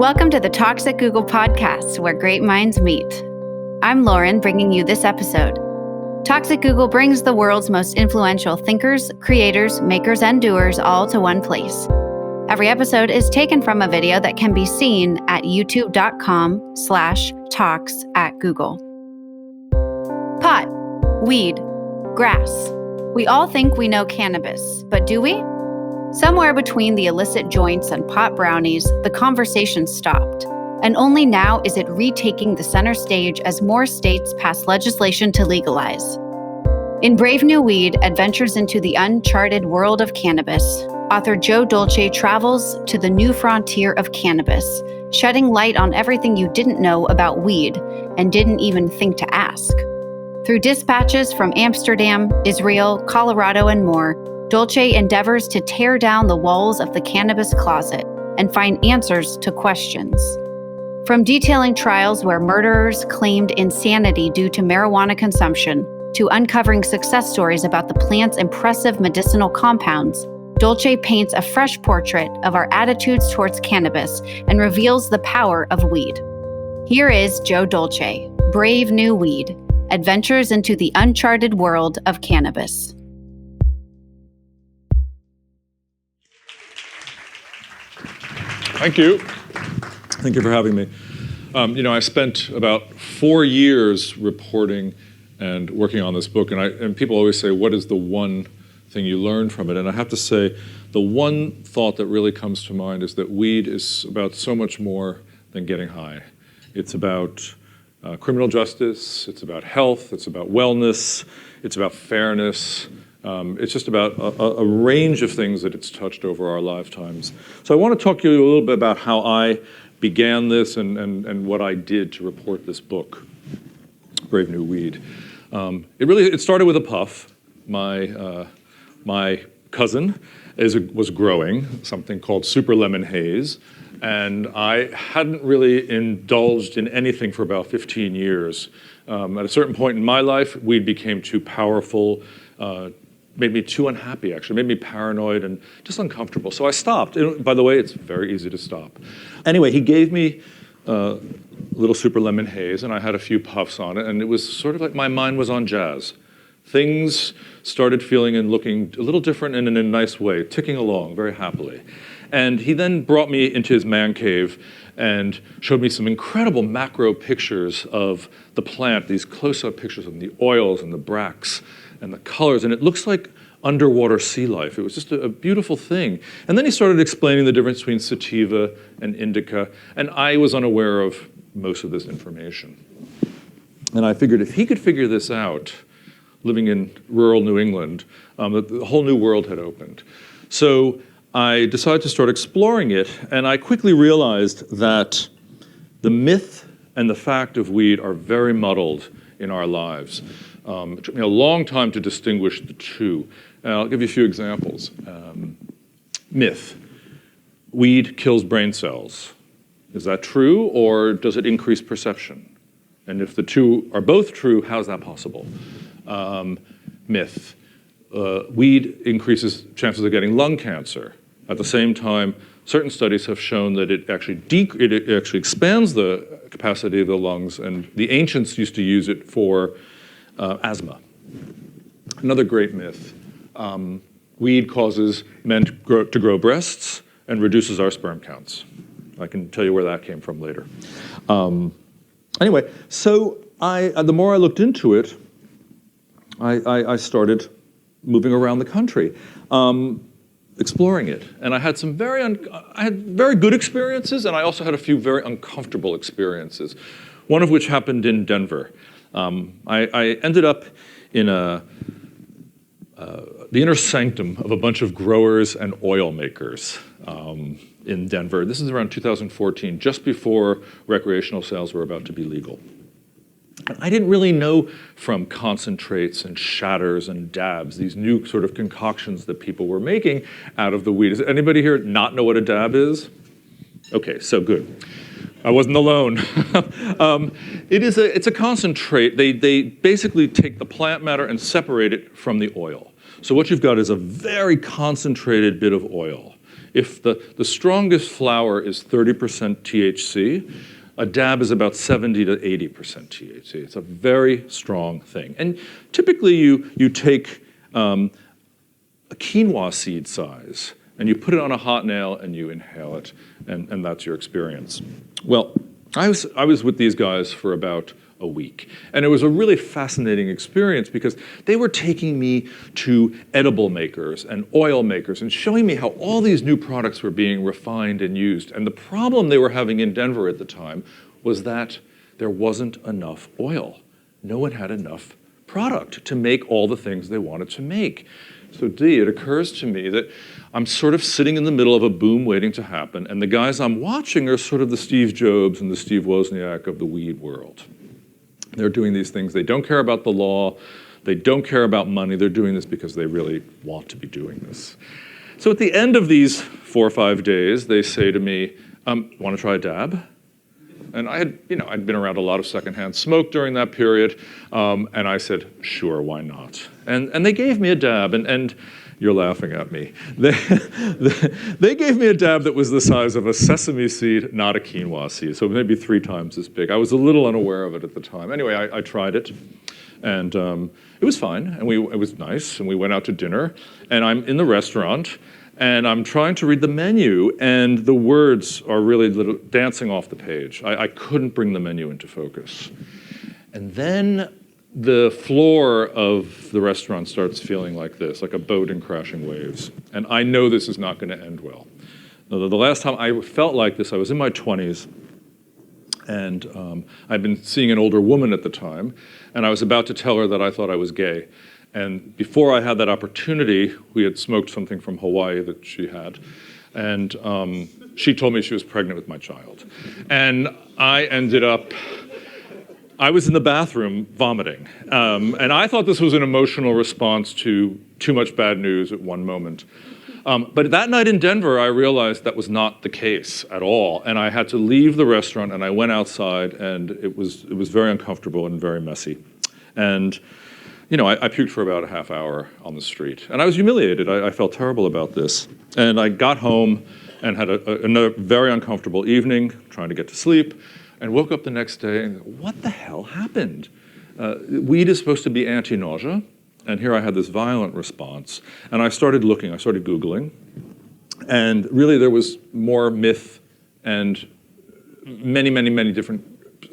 Welcome to the Talks at Google podcast, where great minds meet. I'm Lauren, bringing you this episode. Talks at Google brings the world's most influential thinkers, creators, makers, and doers all to one place. Every episode is taken from a video that can be seen at youtube.com/talksatgoogle. Pot, weed, grass. We all think we know cannabis, but do we? Somewhere between the illicit joints and pot brownies, the conversation stopped. And only now is it retaking the center stage as more states pass legislation to legalize. In Brave New Weed, Adventures into the Uncharted World of Cannabis, author Joe Dolce travels to the new frontier of cannabis, shedding light on everything you didn't know about weed and didn't even think to ask. Through dispatches from Amsterdam, Israel, Colorado, and more, Dolce endeavors to tear down the walls of the cannabis closet and find answers to questions. From detailing trials where murderers claimed insanity due to marijuana consumption, to uncovering success stories about the plant's impressive medicinal compounds, Dolce paints a fresh portrait of our attitudes towards cannabis and reveals the power of weed. Here is Joe Dolce, Brave New Weed, Adventures into the Uncharted World of Cannabis. Thank you. Thank you for having me. I spent about 4 years reporting and working on this book, and people always say, what is the one thing you learned from it? And I have to say, the one thought that really comes to mind is that weed is about so much more than getting high. It's about criminal justice, it's about health, it's about wellness, it's about fairness. It's just about a range of things that it's touched over our lifetimes. So I want to talk to you a little bit about how I began this and what I did to report this book, Brave New Weed. It started with a puff. My cousin was growing something called Super Lemon Haze, and I hadn't really indulged in anything for about 15 years. At a certain point in my life, weed became too powerful, made me too unhappy, actually, made me paranoid and just uncomfortable. So I stopped. By the way, it's very easy to stop. Anyway, he gave me a little Super Lemon Haze, and I had a few puffs on it, and it was sort of like my mind was on jazz. Things started feeling and looking a little different and in a nice way, ticking along very happily. And he then brought me into his man cave and showed me some incredible macro pictures of the plant, these close-up pictures of the oils and the bracts and the colors, and it looks like underwater sea life. It was just a beautiful thing. And then he started explaining the difference between sativa and indica, and I was unaware of most of this information. And I figured if he could figure this out, living in rural New England, the whole new world had opened. So I decided to start exploring it, and I quickly realized that the myth and the fact of weed are very muddled in our lives. It took me a long time to distinguish the two. And I'll give you a few examples. Myth: weed kills brain cells. Is that true, or does it increase perception? And if the two are both true, how is that possible? Myth: weed increases chances of getting lung cancer. At the same time, certain studies have shown that it actually expands the capacity of the lungs, and the ancients used to use it for asthma. Another great myth: weed causes men to grow breasts and reduces our sperm counts. I can tell you where that came from later. Anyway, so the more I looked into it, I started moving around the country, exploring it, and I had some very good experiences, and I also had a few very uncomfortable experiences. One of which happened in Denver. I ended up in the inner sanctum of a bunch of growers and oil makers in Denver. This is around 2014, just before recreational sales were about to be legal. And I didn't really know from concentrates and shatters and dabs, these new sort of concoctions that people were making out of the weed. Does anybody here not know what a dab is? Okay, so good. I wasn't alone. It's a concentrate. They basically take the plant matter and separate it from the oil. So what you've got is a very concentrated bit of oil. if the strongest flower is 30% THC, a dab is about 70 to 80% THC. It's a very strong thing. And typically you take a quinoa seed size and you put it on a hot nail and you inhale it, and that's your experience. Well, I was with these guys for about a week, and it was a really fascinating experience because they were taking me to edible makers and oil makers and showing me how all these new products were being refined and used. And the problem they were having in Denver at the time was that there wasn't enough oil. No one had enough product to make all the things they wanted to make. So it occurs to me that I'm sort of sitting in the middle of a boom waiting to happen, and the guys I'm watching are sort of the Steve Jobs and the Steve Wozniak of the weed world. They're doing these things. They don't care about the law. They don't care about money. They're doing this because they really want to be doing this. So at the end of these 4 or 5 days, they say to me, want to try a dab? And I'd been around a lot of secondhand smoke during that period, and I said, sure, why not? And they gave me a dab, and you're laughing at me. They gave me a dab that was the size of a sesame seed, not a quinoa seed, so maybe 3 times as big. I was a little unaware of it at the time. Anyway, I tried it, and it was fine, and it was nice, and we went out to dinner, and I'm in the restaurant, and I'm trying to read the menu, and the words are really dancing off the page. I couldn't bring the menu into focus. And then the floor of the restaurant starts feeling like this, like a boat in crashing waves. And I know this is not going to end well. The last time I felt like this, I was in my 20s, and I'd been seeing an older woman at the time, and I was about to tell her that I thought I was gay. And before I had that opportunity, we had smoked something from Hawaii that she had, and she told me she was pregnant with my child. And I was in the bathroom vomiting. And I thought this was an emotional response to too much bad news at one moment. But that night in Denver, I realized that was not the case at all. And I had to leave the restaurant, and I went outside, and it was very uncomfortable and very messy. And I puked for about a half hour on the street. And I was humiliated. I felt terrible about this. And I got home and had another very uncomfortable evening, trying to get to sleep, and woke up the next day and what the hell happened? Weed is supposed to be anti-nausea, and here I had this violent response. And I started looking, I started Googling, and really there was more myth and many, many, many different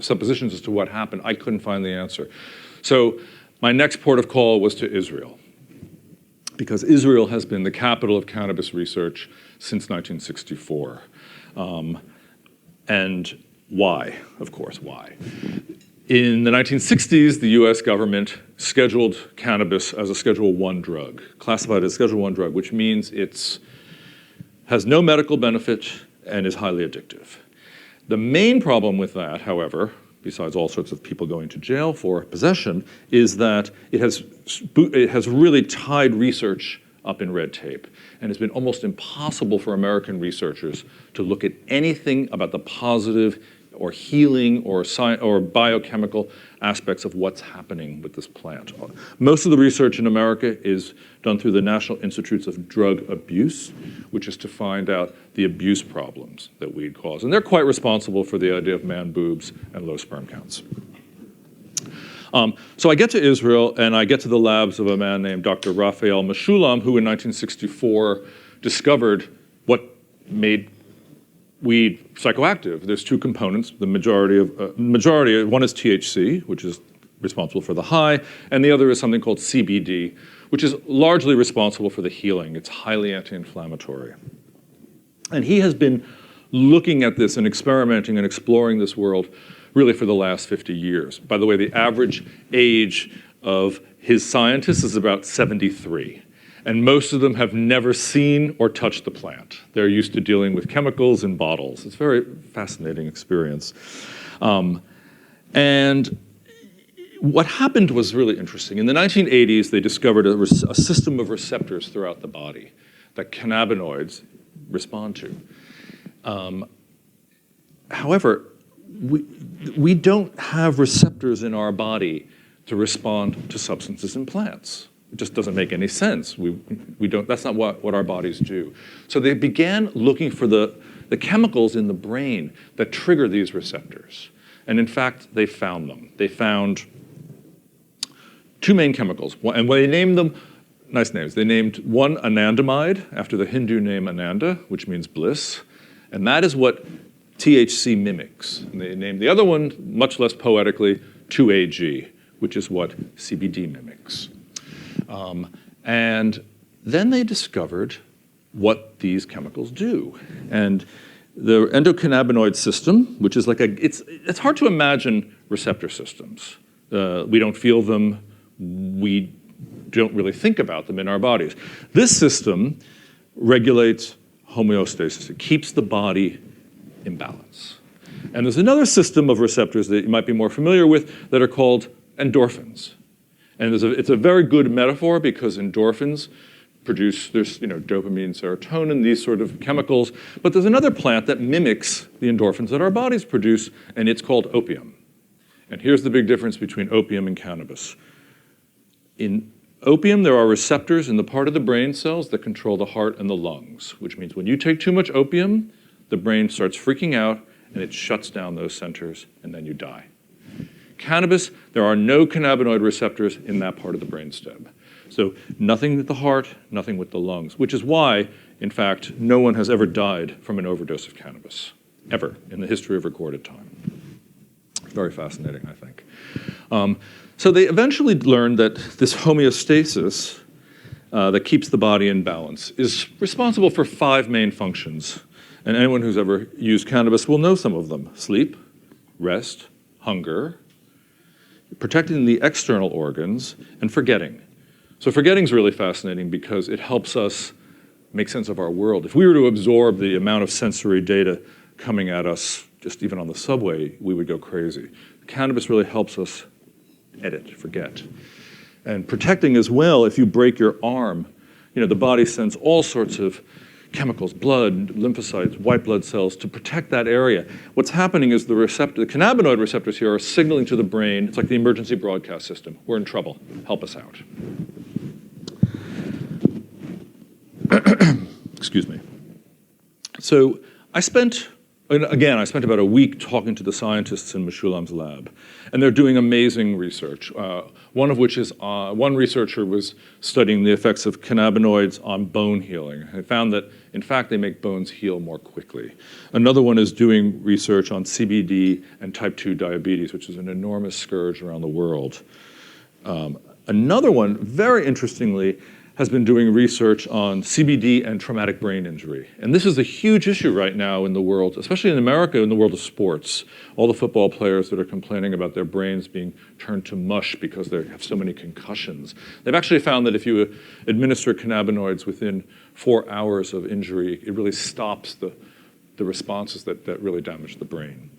suppositions as to what happened. I couldn't find the answer. So my next port of call was to Israel, because Israel has been the capital of cannabis research since 1964. And why? Of course, why? In the 1960s, the US government scheduled cannabis as a Schedule I drug, classified as Schedule I drug, which means it has no medical benefit and is highly addictive. The main problem with that, however, besides all sorts of people going to jail for possession, is that it has really tied research up in red tape, and it's been almost impossible for American researchers to look at anything about the positive or healing or biochemical aspects of what's happening with this plant. Most of the research in America is done through the National Institutes of Drug Abuse, which is to find out the abuse problems that weed cause. And they're quite responsible for the idea of man boobs and low sperm counts. So I get to Israel, and I get to the labs of a man named Dr. Raphael Meshulam, who in 1964 discovered what made weed psychoactive. There's 2 components. The majority, one is THC, which is responsible for the high, and the other is something called CBD, which is largely responsible for the healing. It's highly anti-inflammatory. And he has been looking at this and experimenting and exploring this world really for the last 50 years. By the way, the average age of his scientists is about 73. And most of them have never seen or touched the plant. They're used to dealing with chemicals in bottles. It's a very fascinating experience. And what happened was really interesting. In the 1980s, they discovered a system of receptors throughout the body that cannabinoids respond to. However, we don't have receptors in our body to respond to substances in plants. It just doesn't make any sense. That's not what our bodies do. So they began looking for the chemicals in the brain that trigger these receptors. And in fact, they found them. They found two main chemicals. And when they named them, nice names, they named one anandamide, after the Hindu name Ananda, which means bliss. And that is what THC mimics. And they named the other one, much less poetically, 2AG, which is what CBD mimics. And then they discovered what these chemicals do. And the endocannabinoid system, which is like it's hard to imagine receptor systems. We don't feel them. We don't really think about them in our bodies. This system regulates homeostasis. It keeps the body in balance. And there's another system of receptors that you might be more familiar with that are called endorphins. And it's a very good metaphor because endorphins produce, there's dopamine, serotonin, these sort of chemicals. But there's another plant that mimics the endorphins that our bodies produce, and it's called opium. And here's the big difference between opium and cannabis. In opium, there are receptors in the part of the brain cells that control the heart and the lungs, which means when you take too much opium, the brain starts freaking out and it shuts down those centers and then you die. Cannabis, there are no cannabinoid receptors in that part of the brainstem. So nothing with the heart, nothing with the lungs, which is why, in fact, no one has ever died from an overdose of cannabis, ever, in the history of recorded time. Very fascinating, I think. So they eventually learned that this homeostasis that keeps the body in balance is responsible for 5 main functions. And anyone who's ever used cannabis will know some of them: sleep, rest, hunger, protecting the external organs, and forgetting. So forgetting is really fascinating because it helps us make sense of our world. If we were to absorb the amount of sensory data coming at us, just even on the subway, we would go crazy. Cannabis really helps us edit, forget. And protecting as well, if you break your arm, the body sends all sorts of chemicals, blood, lymphocytes, white blood cells to protect that area. What's happening is the cannabinoid receptors here are signaling to the brain. It's like the emergency broadcast system. We're in trouble. Help us out. Excuse me. So I spent about a week talking to the scientists in Meshulam's lab, and they're doing amazing research. One of which is, one researcher was studying the effects of cannabinoids on bone healing. They found that, in fact, they make bones heal more quickly. Another one is doing research on CBD and type 2 diabetes, which is an enormous scourge around the world. Another one, very interestingly, has been doing research on CBD and traumatic brain injury. And this is a huge issue right now in the world, especially in America, in the world of sports. All the football players that are complaining about their brains being turned to mush because they have so many concussions. They've actually found that if you administer cannabinoids within 4 hours of injury, it really stops the responses that really damage the brain.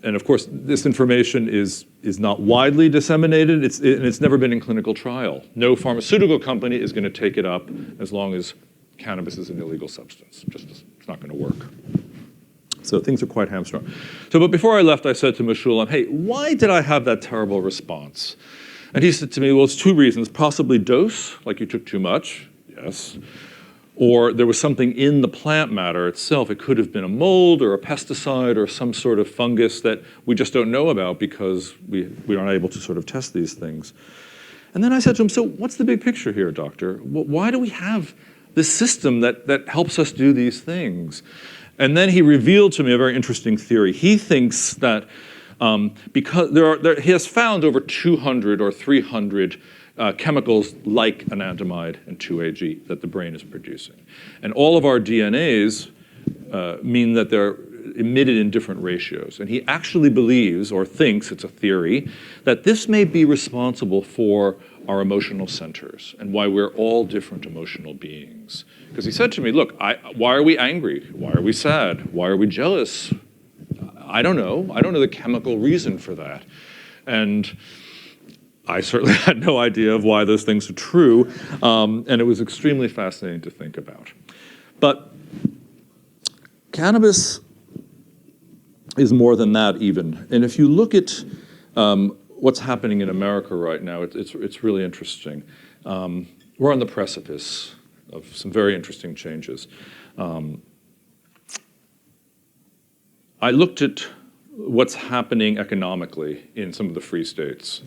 And of course, this information is not widely disseminated. It's never been in clinical trial. No pharmaceutical company is going to take it up as long as cannabis is an illegal substance. It's not going to work. So things are quite hamstrung. But before I left, I said to Meshulam, hey, why did I have that terrible response? And he said to me, well, it's 2 reasons. Possibly dose, like you took too much, yes. Or there was something in the plant matter itself. It could have been a mold or a pesticide or some sort of fungus that we just don't know about because we aren't able to sort of test these things. And then I said to him, so what's the big picture here, doctor? Why do we have this system that helps us do these things? And then he revealed to me a very interesting theory. He thinks that because he has found over 200 or 300 chemicals like anandamide and 2AG that the brain is producing. And all of our DNAs mean that they're emitted in different ratios. And he actually believes, or thinks, it's a theory, that this may be responsible for our emotional centers and why we're all different emotional beings. Because he said to me, look, why are we angry? Why are we sad? Why are we jealous? I don't know. I don't know the chemical reason for that. And I certainly had no idea of why those things are true, and it was extremely fascinating to think about. But cannabis is more than that even. And if you look at what's happening in America right now, it's really interesting. we're on the precipice of some very interesting changes. I looked at what's happening economically in some of the free states,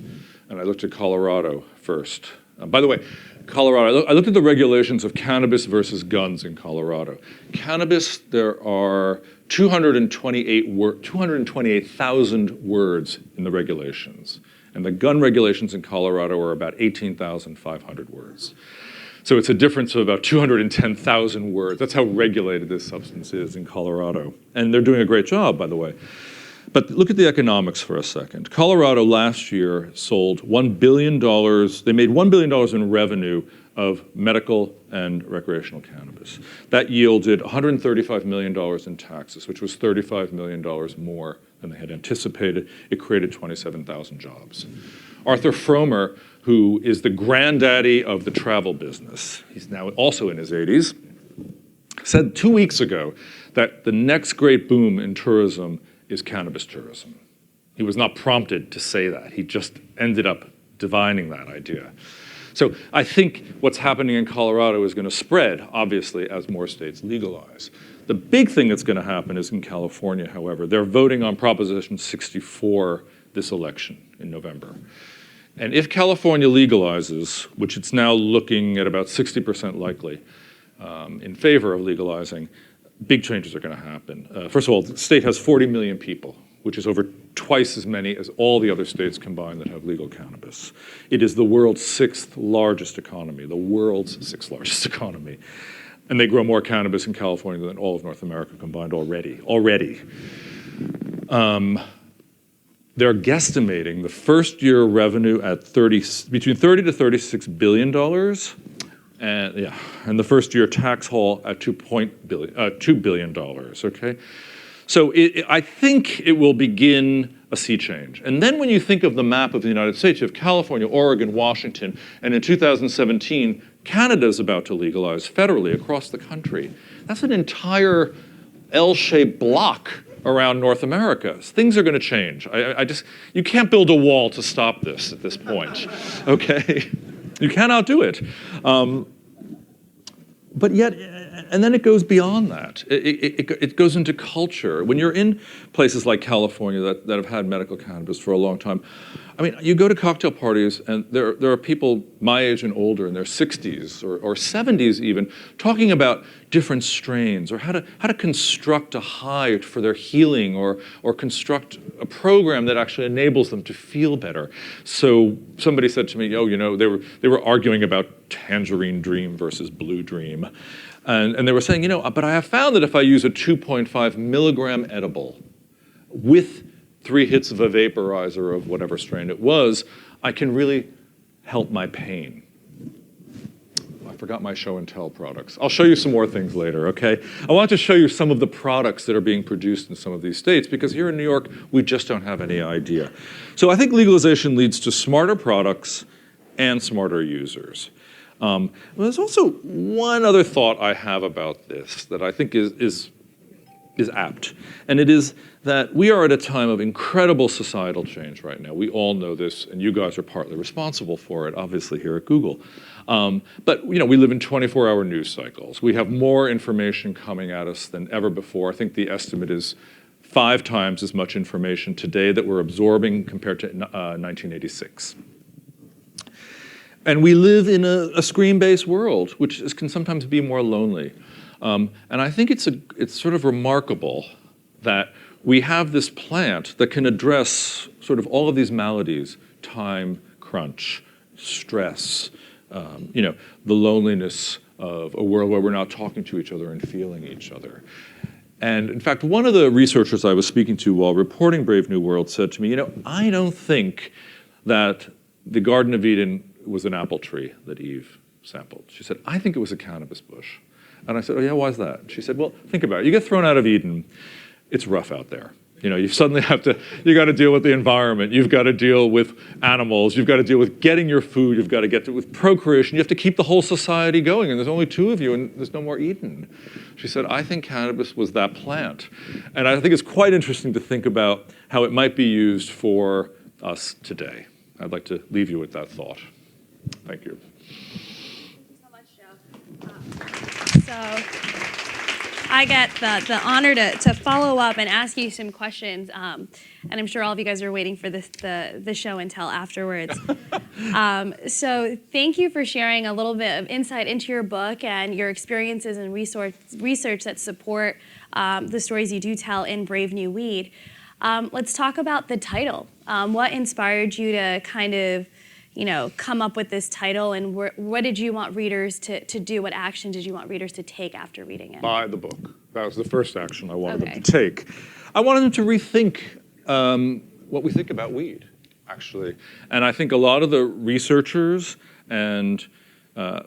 and I looked at Colorado first. By the way, Colorado, I looked at the regulations of cannabis versus guns in Colorado. Cannabis, there are 228,000 words in the regulations. And the gun regulations in Colorado are about 18,500 words. So it's a difference of about 210,000 words. That's how regulated this substance is in Colorado. And they're doing a great job, by the way. But look at the economics for a second. Colorado last year sold $1 billion. They made $1 billion in revenue of medical and recreational cannabis. That yielded $135 million in taxes, which was $35 million more than they had anticipated. It created 27,000 jobs. Arthur Fromer, who is the granddaddy of the travel business, he's now also in his 80s, said 2 weeks ago that the next great boom in tourism is cannabis tourism. He was not prompted to say that. He just ended up divining that idea. So I think what's happening in Colorado is going to spread, obviously, as more states legalize. The big thing that's going to happen is in California, however. They're voting on Proposition 64 this election in November. And if California legalizes, which it's now looking at about 60% likely in favor of legalizing, big changes are going to happen. First of all, the state has 40 million people, which is over twice as many as all the other states combined that have legal cannabis. It is the world's sixth largest economy, And they grow more cannabis in California than all of North America combined already. They're guesstimating the first year revenue at between $30 to $36 billion, and the first year tax haul at $2 billion. Okay, so I think it will begin a sea change. And then when you think of the map of the United States, you have California, Oregon, Washington, and in 2017, Canada's about to legalize federally across the country. That's an entire L-shaped block around North America. Things are going to change. You can't build a wall to stop this at this point, okay? You cannot do it. But yet, and then it goes beyond that. It goes into culture. When you're in places like California that have had medical cannabis for a long time, I mean, you go to cocktail parties and there are people my age and older in their 60s or 70s even, talking about different strains or how to construct a high for their healing or construct a program that actually enables them to feel better. So somebody said to me, they were arguing about Tangerine Dream versus Blue Dream. And they were saying, but I have found that if I use a 2.5 milligram edible with 3 hits of a vaporizer of whatever strain it was, I can really help my pain. I forgot my show and tell products. I'll show you some more things later, okay? I want to show you some of the products that are being produced in some of these states, because here in New York, we just don't have any idea. So I think legalization leads to smarter products and smarter users. There's also one other thought I have about this that I think is apt, and it is that we are at a time of incredible societal change right now. We all know this, and you guys are partly responsible for it, obviously, here at Google. But we live in 24-hour news cycles. We have more information coming at us than ever before. I think the estimate is 5 times as much information today that we're absorbing compared to 1986. And we live in a screen-based world, which can sometimes be more lonely. And I think it's sort of remarkable that we have this plant that can address sort of all of these maladies: time crunch, stress, the loneliness of a world where we're not talking to each other and feeling each other. And in fact, one of the researchers I was speaking to while reporting Brave New World said to me, I don't think that the Garden of Eden was an apple tree that Eve sampled. She said, I think it was a cannabis bush. And I said, oh yeah, why is that? She said, well, think about it. You get thrown out of Eden, it's rough out there. You suddenly you got to deal with the environment. You've got to deal with animals. You've got to deal with getting your food. You've got to get with procreation. You have to keep the whole society going, and there's only 2 of you, and there's no more Eden. She said, I think cannabis was that plant. And I think it's quite interesting to think about how it might be used for us today. I'd like to leave you with that thought. Thank you. So I get the honor to follow up and ask you some questions, and I'm sure all of you guys are waiting for the show and tell afterwards. So thank you for sharing a little bit of insight into your book and your experiences and research that support the stories you do tell in Brave New Weed. Let's talk about the title. What inspired you to kind of, come up with this title, and what did you want readers to do? What action did you want readers to take after reading it? Buy the book. That was the first action I wanted them to take. I wanted them to rethink what we think about weed, actually. And I think a lot of the researchers and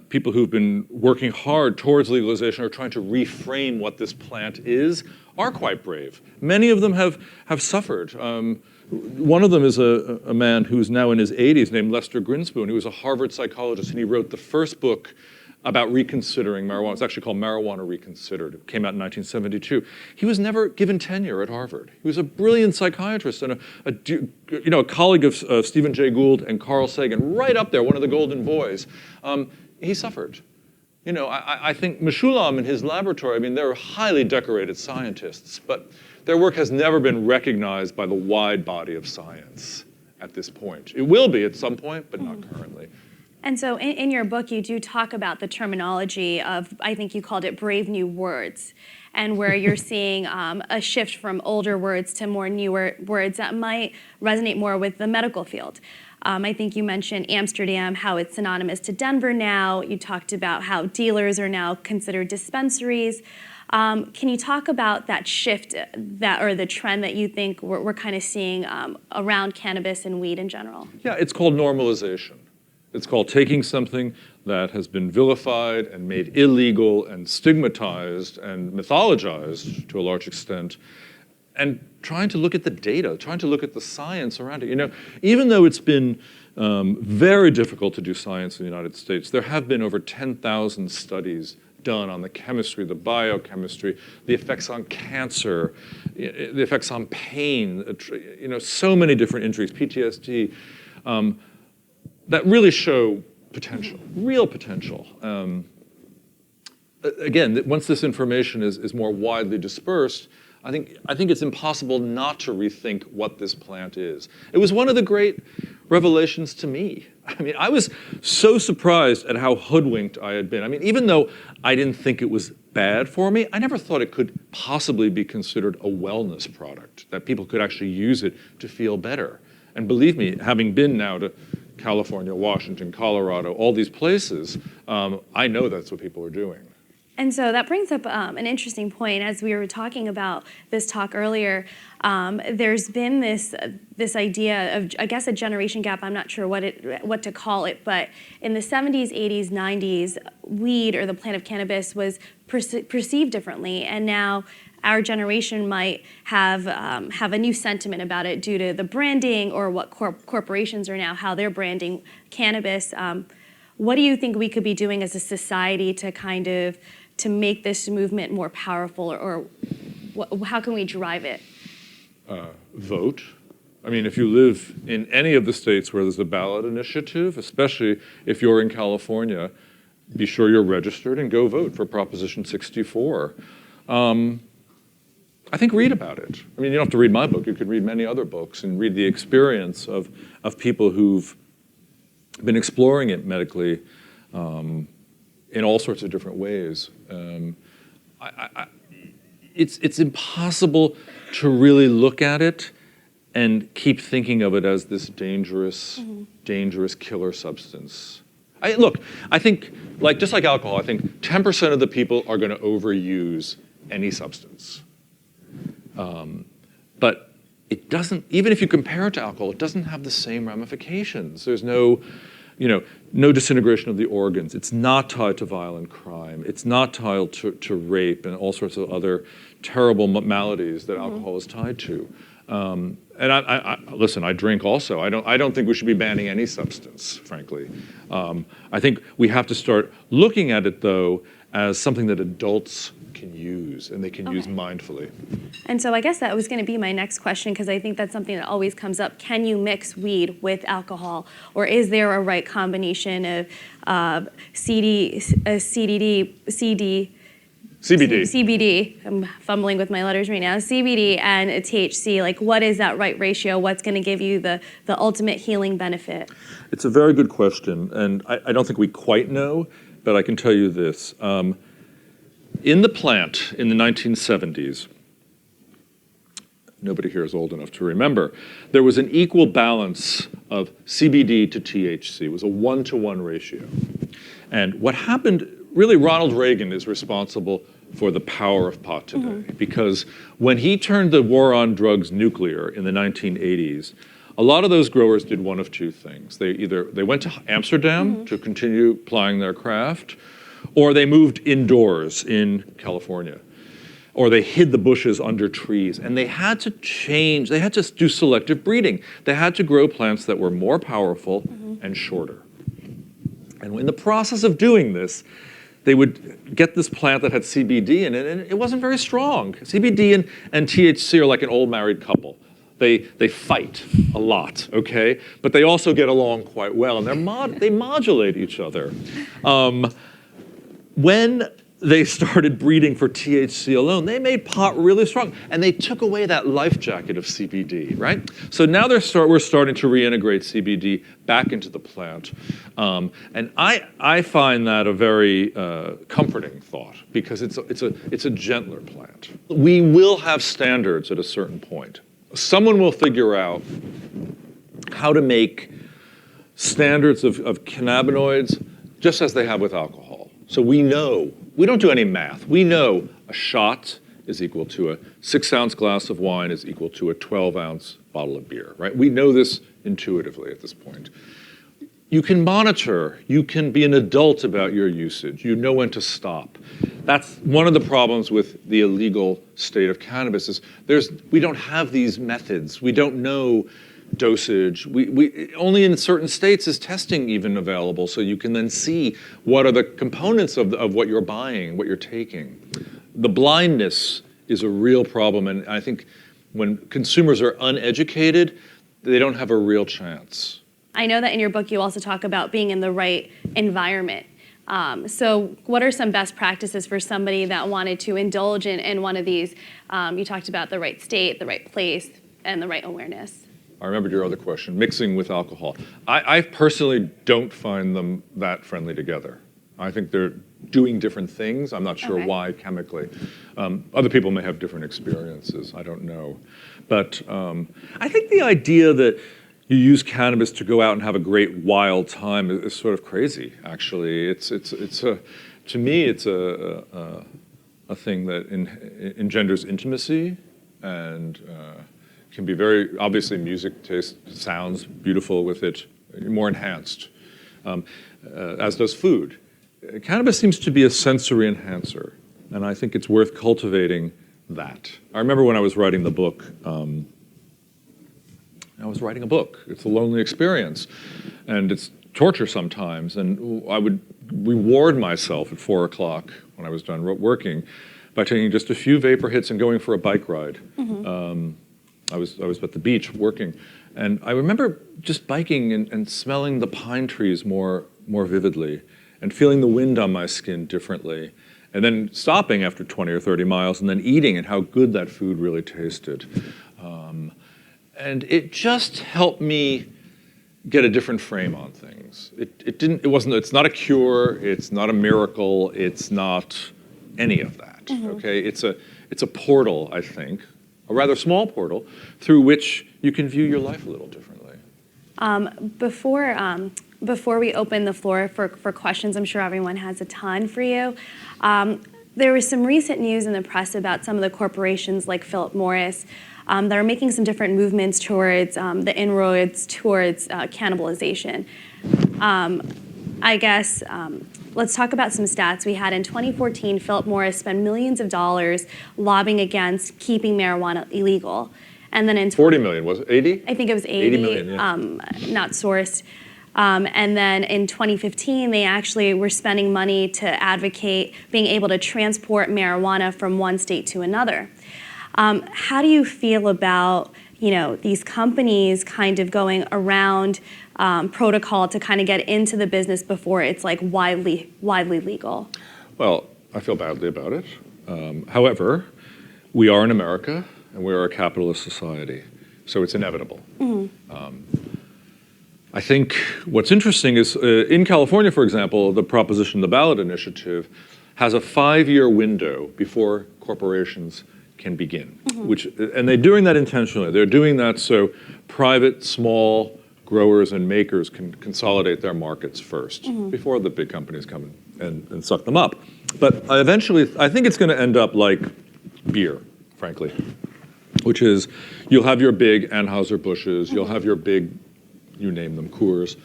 people who've been working hard towards legalization or trying to reframe what this plant is are quite brave. Many of them have suffered. One of them is a man who's now in his 80s named Lester Grinspoon. He was a Harvard psychologist, and he wrote the first book about reconsidering marijuana. It's actually called Marijuana Reconsidered. It came out in 1972. He was never given tenure at Harvard. He was a brilliant psychiatrist and a colleague of Stephen Jay Gould and Carl Sagan, right up there, one of the golden boys. He suffered. I think Meshulam in his laboratory, they're highly decorated scientists, but their work has never been recognized by the wide body of science at this point. It will be at some point, but not currently. And so in your book, you do talk about the terminology of, I think you called it brave new words, and where you're seeing a shift from older words to more newer words that might resonate more with the medical field. I think you mentioned Amsterdam, how it's synonymous to Denver now. You talked about how dealers are now considered dispensaries. Can you talk about that shift or the trend that you think we're kind of seeing around cannabis and weed in general? Yeah, it's called normalization. It's called taking something that has been vilified and made illegal and stigmatized and mythologized to a large extent, and trying to look at the data, trying to look at the science around it. Even though it's been very difficult to do science in the United States, there have been over 10,000 studies done on the chemistry, the biochemistry, the effects on cancer, the effects on pain, so many different injuries, PTSD, that really show potential, real potential. Again, once this information is more widely dispersed, I think it's impossible not to rethink what this plant is. It was one of the great revelations to me. I was so surprised at how hoodwinked I had been. Even though I didn't think it was bad for me, I never thought it could possibly be considered a wellness product, that people could actually use it to feel better. And believe me, having been now to California, Washington, Colorado, all these places, I know that's what people are doing. And so that brings up an interesting point. As we were talking about this talk earlier, there's been this idea of, I guess, a generation gap. I'm not sure what to call it, but in the 70s, 80s, 90s, weed or the plant of cannabis was perceived differently, and now our generation might have a new sentiment about it due to the branding or what corporations are now, how they're branding cannabis. What do you think we could be doing as a society to make this movement more powerful, or how can we drive it? Vote. If you live in any of the states where there's a ballot initiative, especially if you're in California, be sure you're registered and go vote for Proposition 64. I think read about it. You don't have to read my book. You could read many other books and read the experience of people who've been exploring it medically in all sorts of different ways. It's impossible to really look at it and keep thinking of it as this dangerous killer substance. I think, just like alcohol, I think 10% of the people are going to overuse any substance. But it doesn't, even if you compare it to alcohol, it doesn't have the same ramifications. There's no disintegration of the organs. It's not tied to violent crime. It's not tied to rape and all sorts of other terrible maladies that alcohol is tied to. And listen, I drink also. I don't think we should be banning any substance, frankly. I think we have to start looking at it, though, as something that adults can use, and they can use mindfully. And so I guess that was going to be my next question, because I think that's something that always comes up. Can you mix weed with alcohol, or is there a right combination of CBD CBD. CBD, I'm fumbling with my letters right now, CBD and THC, like what is that right ratio? What's going to give you the ultimate healing benefit? It's a very good question, and I don't think we quite know, but I can tell you this. In the plant in the 1970s, nobody here is old enough to remember, there was an equal balance of CBD to THC. It was a 1-to-1 ratio. And what happened, really Ronald Reagan is responsible for the power of pot today, because when he turned the war on drugs nuclear in the 1980s, a lot of those growers did one of two things. They went to Amsterdam to continue plying their craft, or they moved indoors in California, or they hid the bushes under trees. And they had to change, they had to do selective breeding. They had to grow plants that were more powerful and shorter. And in the process of doing this, they would get this plant that had CBD in it, and it wasn't very strong. CBD and THC are like an old married couple. They fight a lot, okay? But they also get along quite well, and they modulate each other. When they started breeding for THC alone, they made pot really strong, and they took away that life jacket of CBD, right? So now we're starting to reintegrate CBD back into the plant, and I find that a very comforting thought, because it's a gentler plant. We will have standards at a certain point. Someone will figure out how to make standards of cannabinoids just as they have with alcohol. So we know, we don't do any math. We know a shot is equal to a 6-ounce glass of wine is equal to a 12-ounce bottle of beer, right? We know this intuitively at this point. You can monitor, you can be an adult about your usage. You know when to stop. That's one of the problems with the illegal state of cannabis is we don't have these methods. We don't know dosage. We only in certain states is testing even available, so you can then see what are the components of what you're buying, what you're taking. The blindness is a real problem, and I think when consumers are uneducated, they don't have a real chance. I know that in your book you also talk about being in the right environment. So what are some best practices for somebody that wanted to indulge in one of these? You talked about the right state, the right place, and the right awareness. I remembered your other question, mixing with alcohol. I personally don't find them that friendly together. I think they're doing different things. I'm not sure why chemically. Other people may have different experiences. I don't know. But I think the idea that you use cannabis to go out and have a great wild time is sort of crazy, actually. To me, it's a thing that engenders intimacy and can be very, obviously music taste sounds beautiful with it, more enhanced, as does food. Cannabis seems to be a sensory enhancer, and I think it's worth cultivating that. I remember when I was writing the book, It's a lonely experience, and it's torture sometimes, and I would reward myself at 4 o'clock when I was done working by taking just a few vapor hits and going for a bike ride. I was at the beach working, and I remember just biking and smelling the pine trees more vividly, and feeling the wind on my skin differently, and then stopping after 20 or 30 miles, and then eating and how good that food really tasted. And it just helped me get a different frame on things. It's not a cure, it's not a miracle, it's not any of that, okay? It's a portal, I think, a rather small portal, through which you can view your life a little differently. Before we open the floor for questions, I'm sure everyone has a ton for you. There was some recent news in the press about some of the corporations like Philip Morris that are making some different movements towards the inroads towards cannibalization. I guess let's talk about some stats we had. In 2014, Philip Morris spent millions of dollars lobbying against keeping marijuana illegal. And then in 40 million, was it 80? I think it was 80 million, yeah. Not sourced. And then in 2015, they actually were spending money to advocate being able to transport marijuana from one state to another. How do you feel about, these companies kind of going around protocol to kind of get into the business before it's like widely legal? Well, I feel badly about it. However, we are in America, and we are a capitalist society, so it's inevitable. I think what's interesting is in California, for example, the proposition, the ballot initiative, has a 5-year window before corporations can begin, and they're doing that intentionally. They're doing that so private, small growers and makers can consolidate their markets first before the big companies come and suck them up. But eventually, I think it's going to end up like beer, frankly, which is you'll have your big Anheuser-Busch's, you'll have your big, you name them, Coors,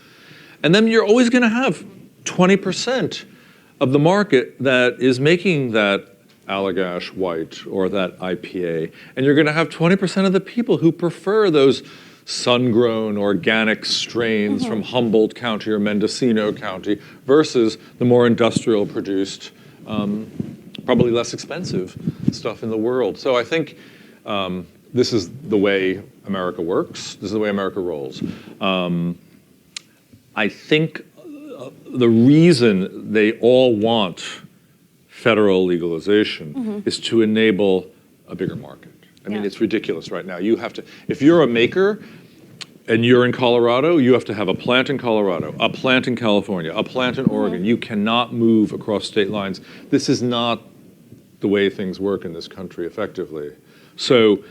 and then you're always going to have 20% of the market that is making that Allagash White or that IPA, and you're going to have 20% of the people who prefer those sun-grown organic strains from Humboldt County or Mendocino County versus the more industrial produced, probably less expensive stuff in the world. So I think this is the way America works. This is the way America rolls. I think the reason they all want federal legalization is to enable a bigger market. I mean, it's ridiculous right now. You have to, if you're a maker and you're in Colorado, you have to have a plant in Colorado, a plant in California, a plant in Oregon. You cannot move across state lines. This is not the way things work in this country effectively. So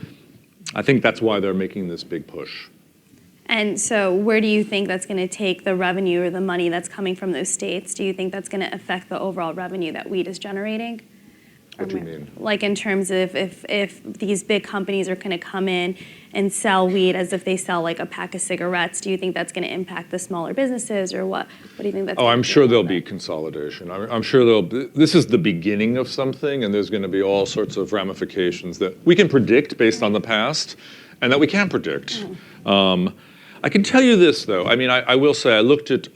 I think that's why they're making this big push. And so where do you think that's going to take the revenue or the money that's coming from those states? Do you think that's going to affect the overall revenue that weed is generating? What do you mean? Like in terms of if these big companies are going to come in and sell weed as if they sell like a pack of cigarettes, do you think that's going to impact the smaller businesses or what? What do you think that's I'm sure there'll be consolidation. I'm sure this is the beginning of something, and there's going to be all sorts of ramifications that we can predict based on the past and that we can't predict. I can tell you this, though. I mean, I will say I looked at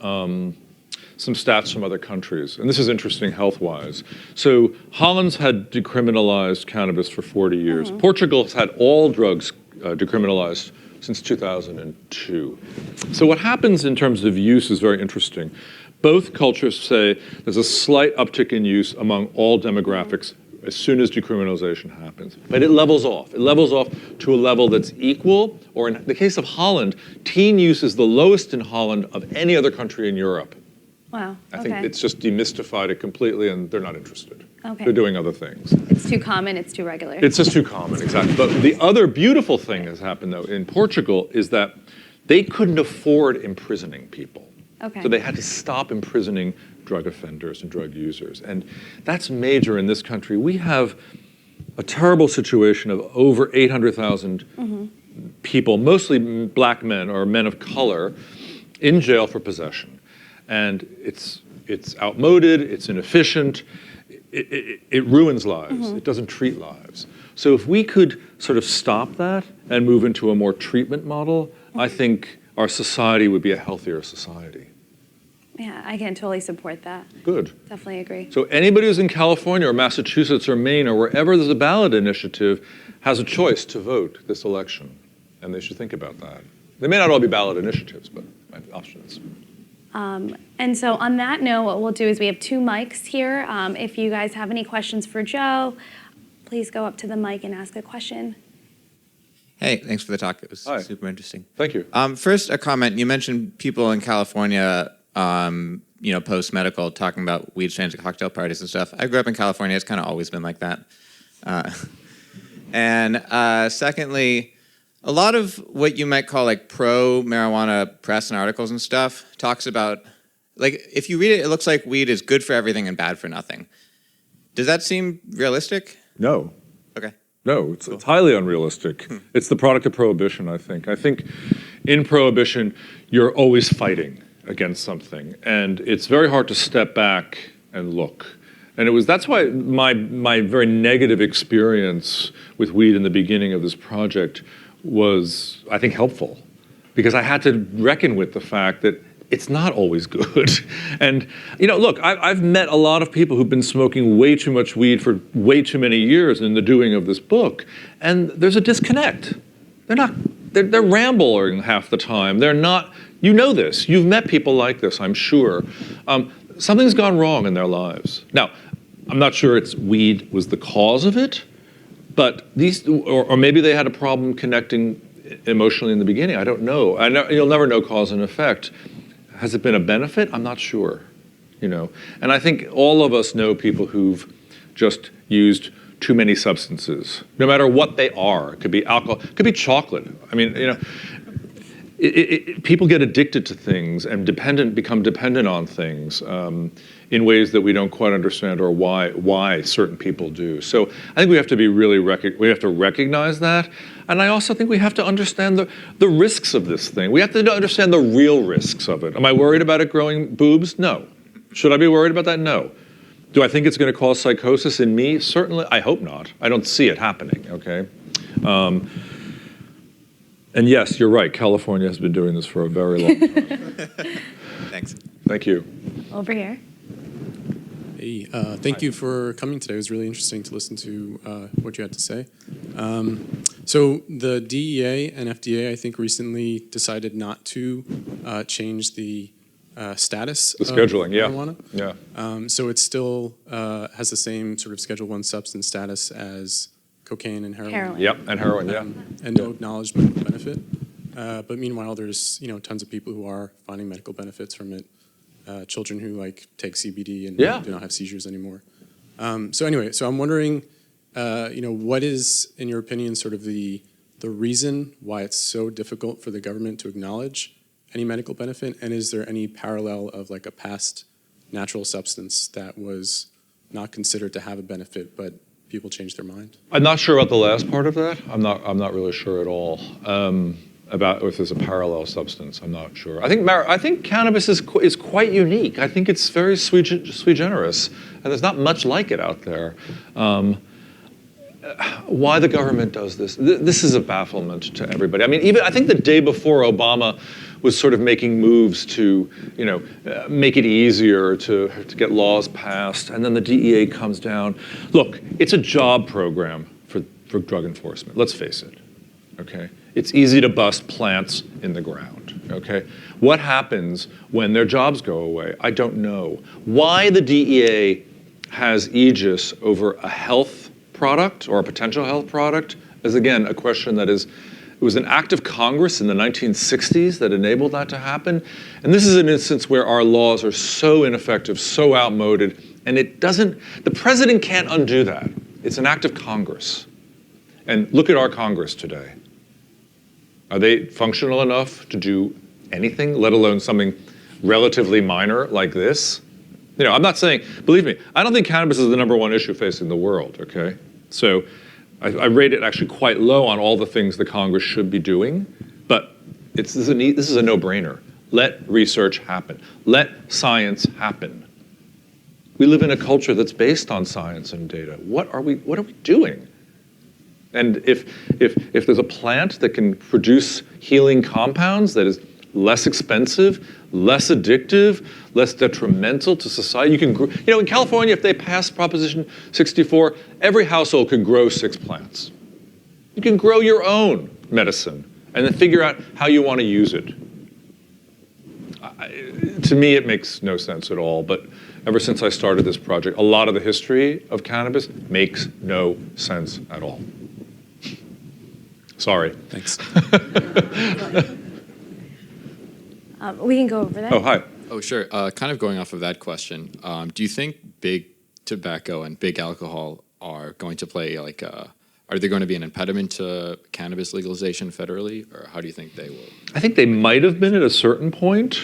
some stats from other countries, and this is interesting health-wise. So Holland's had decriminalized cannabis for 40 years. Portugal has had all drugs decriminalized since 2002. So what happens in terms of use is very interesting. Both cultures say there's a slight uptick in use among all demographics as soon as decriminalization happens. But it levels off. It levels off to a level that's equal, or in the case of Holland, teen use is the lowest in Holland of any other country in Europe. Wow. I think it's just demystified it completely, and they're not interested. Okay. They're doing other things. It's too common, it's too regular. It's just too common, exactly. But the other beautiful thing that's happened, though, in Portugal is that they couldn't afford imprisoning people. Okay. So they had to stop imprisoning drug offenders and drug users. And that's major in this country. We have a terrible situation of over 800,000 people, mostly black men or men of color, in jail for possession. And it's outmoded, it's inefficient, it ruins lives, it doesn't treat lives. So if we could sort of stop that and move into a more treatment model, I think our society would be a healthier society. Yeah, I can totally support that. Good. Definitely agree. So anybody who's in California or Massachusetts or Maine or wherever there's a ballot initiative has a choice to vote this election, and they should think about that. They may not all be ballot initiatives, but options. And so on that note, what we'll do is we have 2 mics here. If you guys have any questions for Joe, please go up to the mic and ask a question. Hey, thanks for the talk. It was Hi. super interesting. Thank you. First, a comment. You mentioned people in California, post-medical, talking about weed strains at cocktail parties and stuff. I grew up in California. It's kind of always been like that. And secondly, a lot of what you might call like pro-marijuana press and articles and stuff talks about, like, if you read it, it looks like weed is good for everything and bad for nothing. Does that seem realistic? No. Okay. No, it's highly unrealistic. It's the product of prohibition, I think. I think in prohibition, you're always fighting against something, and it's very hard to step back and look. And that's why my very negative experience with weed in the beginning of this project was, I think, helpful, because I had to reckon with the fact that it's not always good. And, look, I've met a lot of people who've been smoking way too much weed for way too many years in the doing of this book, and there's a disconnect. They're rambling half the time. They're not, you know this. You've met people like this, I'm sure. Something's gone wrong in their lives. Now, I'm not sure it's weed was the cause of it, but these, or maybe they had a problem connecting emotionally in the beginning. I don't know. You'll never know cause and effect. Has it been a benefit? I'm not sure, you know. And I think all of us know people who've just used too many substances, no matter what they are. It could be alcohol, it could be chocolate. I mean, you know, people get addicted to things and become dependent on things in ways that we don't quite understand, or why certain people do. So I think we have to be we have to recognize that. And I also think we have to understand the risks of this thing. We have to understand the real risks of it. Am I worried about it growing boobs? No. Should I be worried about that? No. Do I think it's going to cause psychosis in me? Certainly, I hope not. I don't see it happening, okay? And yes, you're right, California has been doing this for a very long time. Thanks. Thank you. Over here. Hey, thank you for coming today. It was really interesting to listen to what you had to say. So the DEA and FDA, I think, recently decided not to change the status The scheduling, of yeah. marijuana. Yeah. So it still has the same sort of Schedule I substance status as cocaine and heroin. Yep, and heroin, yeah. And no acknowledged medical benefit. But meanwhile, there's tons of people who are finding medical benefits from it. Children who take CBD and do not have seizures anymore. So anyway, so I'm wondering, what is, in your opinion, sort of the reason why it's so difficult for the government to acknowledge any medical benefit, and is there any parallel of a past natural substance that was not considered to have a benefit, but people changed their mind? I'm not sure about the last part of that. I'm not really sure at all about if there's a parallel substance. I'm not sure. I think cannabis is quite unique. I think it's very sui generis, and there's not much like it out there. Why the government does this? This is a bafflement to everybody. I mean, I think the day before Obama was sort of making moves to, make it easier to get laws passed, and then the DEA comes down. Look, it's a job program for drug enforcement. Let's face it, okay? It's easy to bust plants in the ground, okay? What happens when their jobs go away? I don't know. Why the DEA has aegis over a health product or a potential health product is, again, a question that is, it was an act of Congress in the 1960s that enabled that to happen. And this is an instance where our laws are so ineffective, so outmoded, and the president can't undo that. It's an act of Congress. And look at our Congress today. Are they functional enough to do anything, let alone something relatively minor like this? I'm not saying, believe me, I don't think cannabis is the #1 issue facing the world, okay? So I rate it actually quite low on all the things the Congress should be doing, but this is a no-brainer. Let research happen. Let science happen. We live in a culture that's based on science and data. What are we doing? And if there's a plant that can produce healing compounds that is less expensive, less addictive, less detrimental to society, you can grow. In California, if they pass Proposition 64, every household could grow 6 plants. You can grow your own medicine and then figure out how you want to use it. To me, it makes no sense at all, but ever since I started this project, a lot of the history of cannabis makes no sense at all. Sorry. Thanks. We can go over that. Oh, hi. Oh, sure. Kind of going off of that question, do you think big tobacco and big alcohol are going to play are they going to be an impediment to cannabis legalization federally, or how do you think they will? I think they might have been at a certain point.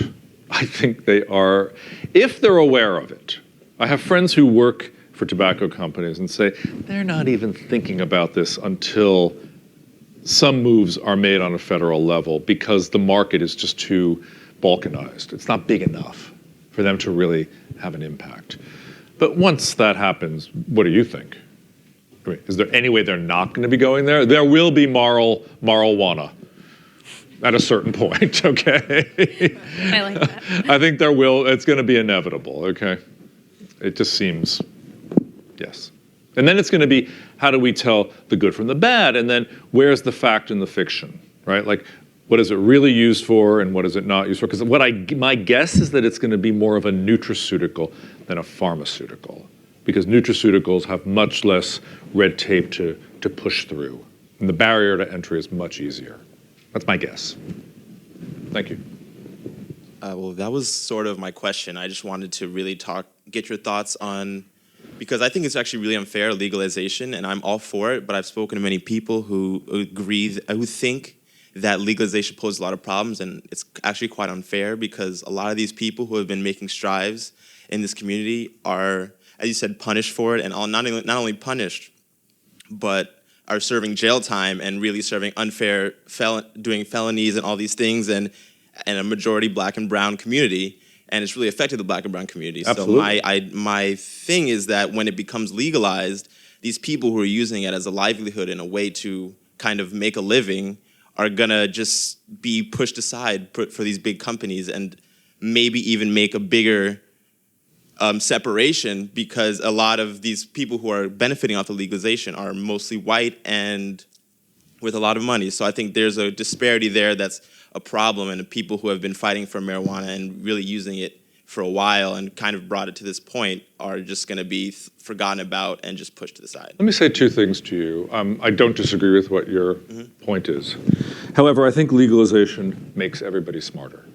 I think they are, if they're aware of it. I have friends who work for tobacco companies and say they're not even thinking about this until some moves are made on a federal level because the market is just too balkanized. It's not big enough for them to really have an impact. But once that happens, what do you think? I mean, is there any way they're not going to be going there? There will be marijuana at a certain point, okay? I like that. I think there will. It's going to be inevitable, okay? It just seems, yes. And then it's going to be, how do we tell the good from the bad? And then where's the fact and the fiction, right? Like, what is it really used for and what is it not used for? Because my guess is that it's going to be more of a nutraceutical than a pharmaceutical. because nutraceuticals have much less red tape to push through. And the barrier to entry is much easier. That's my guess. Thank you. Well, that was sort of my question. I just wanted to really get your thoughts on, because I think it's actually really unfair, legalization, and I'm all for it, but I've spoken to many people who who think that legalization poses a lot of problems, and it's actually quite unfair because a lot of these people who have been making strides in this community are, as you said, punished for it, and not only punished, but are serving jail time and really serving unfair, doing felonies and all these things, and a majority black and brown community, and it's really affected the black and brown community. Absolutely. So my thing is that when it becomes legalized, these people who are using it as a livelihood and a way to kind of make a living are gonna just be pushed aside for these big companies, and maybe even make a bigger separation, because a lot of these people who are benefiting off the legalization are mostly white and with a lot of money. So I think there's a disparity there that's a problem, and the people who have been fighting for marijuana and really using it for a while and kind of brought it to this point are just going to be forgotten about and just pushed to the side. Let me say two things to you. I don't disagree with what your point is. However, I think legalization makes everybody smarter.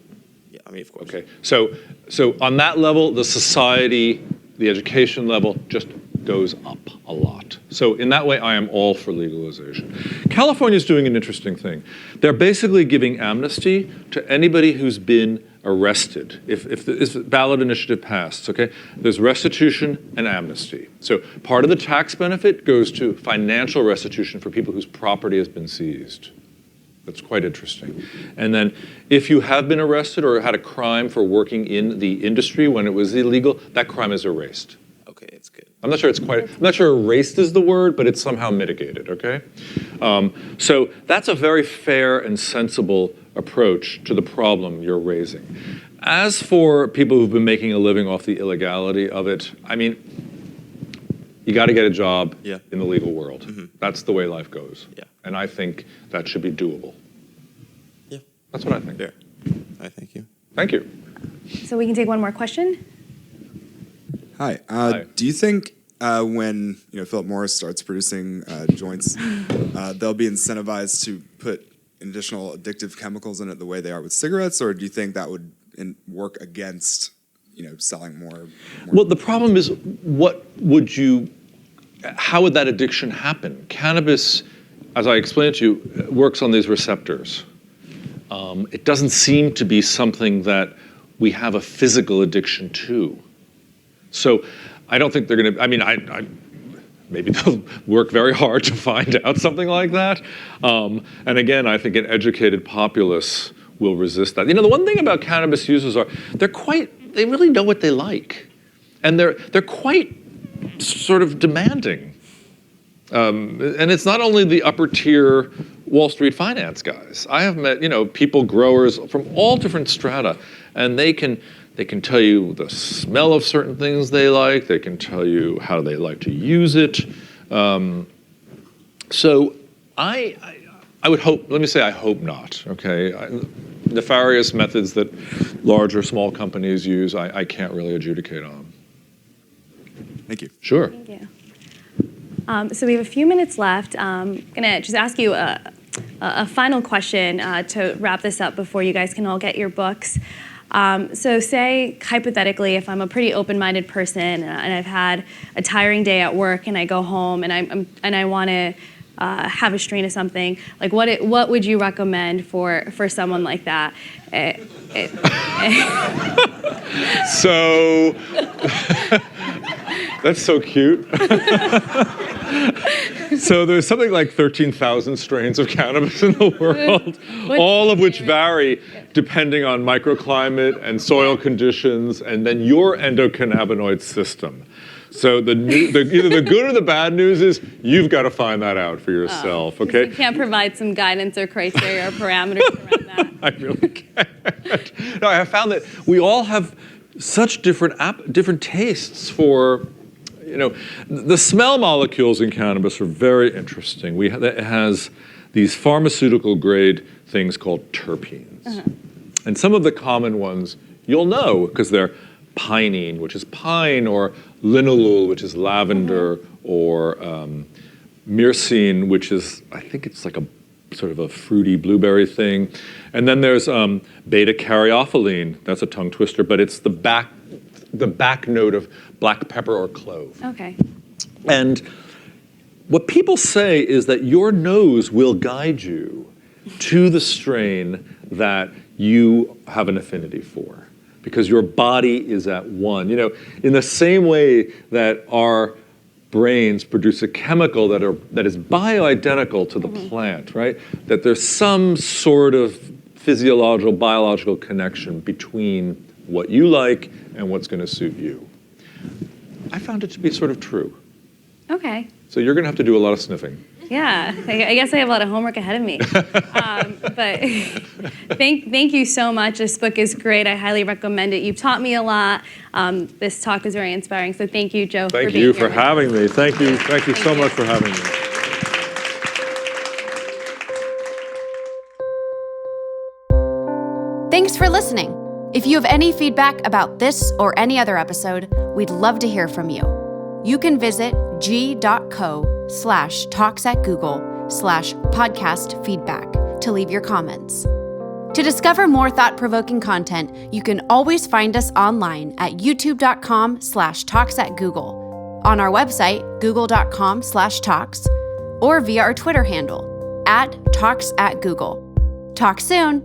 Yeah, I mean, of course. Okay, so on that level, the society, the education level just goes up a lot. So in that way, I am all for legalization. California's doing an interesting thing. They're basically giving amnesty to anybody who's been arrested. If this ballot initiative passed, okay, there's restitution and amnesty. So part of the tax benefit goes to financial restitution for people whose property has been seized. That's quite interesting. And then if you have been arrested or had a crime for working in the industry when it was illegal, that crime is erased. Okay, it's good. I'm not sure erased is the word, but it's somehow mitigated, okay? So that's a very fair and sensible approach to the problem you're raising. As for people who've been making a living off the illegality of it, I mean, you got to get a job in the legal world. Mm-hmm. That's the way life goes. Yeah. And I think that should be doable. Yeah. That's what I think. Fair. I thank you. Thank you. So we can take one more question. Hi. Hi. Do you think when Philip Morris starts producing joints, they'll be incentivized to put additional addictive chemicals in it the way they are with cigarettes, or do you think that would work against selling more? Well, the problem is, how would that addiction happen? Cannabis, as I explained to you, works on these receptors. It doesn't seem to be something that we have a physical addiction to. So I don't think they're going to, I mean, maybe they'll work very hard to find out something like that. And again, I think an educated populace will resist that. The one thing about cannabis users are they really know what they like. And they're quite sort of demanding. And it's not only the upper tier Wall Street finance guys. I have met, people, growers from all different strata, and they can tell you the smell of certain things they like. They can tell you how they like to use it. So I would hope, let me say I hope not, okay? Nefarious methods that large or small companies use, I can't really adjudicate on. Thank you. Sure. Thank you. So we have a few minutes left. I'm going to just ask you a final question to wrap this up before you guys can all get your books. So say, hypothetically, if I'm a pretty open-minded person and I've had a tiring day at work and I go home and I want to have a strain of something, like what would you recommend for someone like that? So, that's so cute. So there's something like 13,000 strains of cannabis in the world, all of which vary depending on microclimate and soil conditions, and then your endocannabinoid system. So either the good or the bad news is you've got to find that out for yourself, okay? You can't provide some guidance or criteria or parameters around that. I really can't. No, I have found that we all have such different tastes for, the smell molecules in cannabis are very interesting. It has these pharmaceutical grade things called terpenes. Uh-huh. And some of the common ones you'll know because they're pinene, which is pine, or linalool, which is lavender, or myrcene, which is, I think it's like a sort of a fruity blueberry thing. And then there's beta-caryophyllene. That's a tongue twister, but it's the back note of black pepper or clove. Okay. And what people say is that your nose will guide you to the strain that you have an affinity for, because your body is at one. You know, in the same way that our brains produce a chemical that is bioidentical to the plant, right? That there's some sort of physiological, biological connection between what you like and what's going to suit you. I found it to be sort of true. Okay. So you're going to have to do a lot of sniffing. Yeah, I guess I have a lot of homework ahead of me. But thank you so much. This book is great. I highly recommend it. You've taught me a lot. This talk was very inspiring. So thank you, Joe, for being here. Thank you for having me. Thank you so much for having me. Thanks for listening. If you have any feedback about this or any other episode, we'd love to hear from you. You can visit g.co/talks@google/podcast feedback to leave your comments. To discover more thought-provoking content, you can always find us online at youtube.com/talks@google, on our website, google.com/talks, or via our Twitter handle, @talks@google. Talk soon!